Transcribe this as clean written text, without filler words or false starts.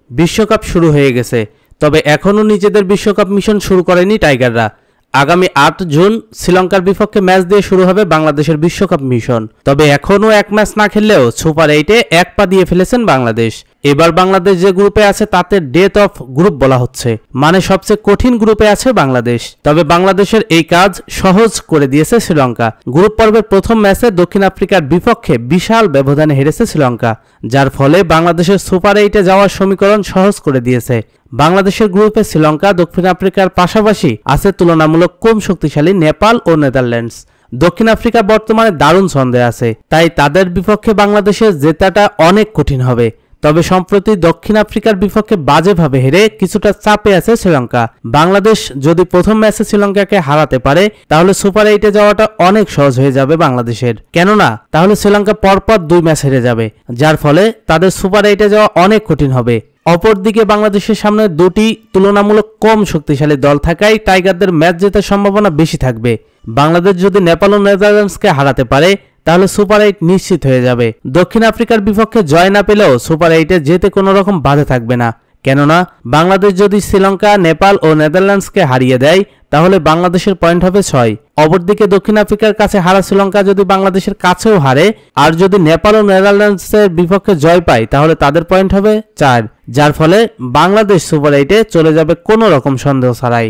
বিশ্বকাপ শুরু হয়ে গেছে, তবে এখনও নিজেদের বিশ্বকাপ মিশন শুরু করেনি টাইগাররা। আগামী ৮ জুন শ্রীলঙ্কার বিপক্ষে ম্যাচ দিয়ে শুরু হবে বাংলাদেশের বিশ্বকাপ মিশন। তবে এখনও এক ম্যাচ না খেললেও সুপার 8-এ এক পা দিয়ে ফেলেছেন বাংলাদেশ। এবার বাংলাদেশ যে গ্রুপে আছে তাতে ডেথ অফ গ্রুপ বলা হচ্ছে, মানে সবচেয়ে কঠিন গ্রুপে আছে বাংলাদেশ। তবে বাংলাদেশের এই কাজ সহজ করে দিয়েছে শ্রীলঙ্কা। গ্রুপ পর্বের প্রথম ম্যাচে দক্ষিণ আফ্রিকার বিপক্ষে বিশাল ব্যবধানে হেরেছে শ্রীলঙ্কা, যার ফলে বাংলাদেশের সুপার 8-এ যাওয়ার সমীকরণ সহজ করে দিয়েছে। বাংলাদেশের গ্রুপে শ্রীলঙ্কা, দক্ষিণ আফ্রিকার পাশাপাশি আছে তুলনামূলক কম শক্তিশালী নেপাল ও নেদারল্যান্ডস। দক্ষিণ আফ্রিকা বর্তমানে দারুণ ছন্দে আছে, তাই তাদের বিপক্ষে বাংলাদেশের জেতাটা অনেক কঠিন হবে। তবে সম্প্রতি দক্ষিণ আফ্রিকার বিপক্ষে বাজেভাবে হেরে কিছুটা চাপে আছে শ্রীলঙ্কা। বাংলাদেশ যদি প্রথম ম্যাচে শ্রীলঙ্কাকে হারাতে পারে তাহলে সুপার 8-এ যাওয়াটা অনেক সহজ হয়ে যাবে বাংলাদেশের। কেননা তাহলে শ্রীলঙ্কা পরপর 2 ম্যাচ হেরে যাবে, যার ফলে তাদের সুপার 8-এ যাওয়া অনেক কঠিন হবে। অপরদিকে বাংলাদেশের সামনে দুটি তুলনামূলক কম শক্তিশালী দল থাকায় টাইগারদের ম্যাচ জেতার সম্ভাবনা বেশি থাকবে। বাংলাদেশ যদি নেপাল ও নেদারল্যান্ডসকে হারাতে পারে তাহলে সুপার 8 নিশ্চিত হয়ে যাবে। দক্ষিণ আফ্রিকার বিপক্ষে জয় না পেলেও সুপার 8-এ যেতে কোনো রকম বাধা থাকবে না, কেননা বাংলাদেশ যদি শ্রীলঙ্কা, নেপাল ও নেদারল্যান্ডসকে হারিয়ে দেয় তাহলে বাংলাদেশের পয়েন্ট হবে 6। অপরদিকে দক্ষিণ আফ্রিকার কাছে হারা শ্রীলঙ্কা যদি বাংলাদেশের কাছেও হারে আর যদি নেপাল ও নেদারল্যান্ডসের বিপক্ষে জয় পায় তাহলে তাদের পয়েন্ট হবে 4, যার ফলে বাংলাদেশ সুপার 8-এ চলে যাবে কোনো রকম সন্দেহ ছাড়াই।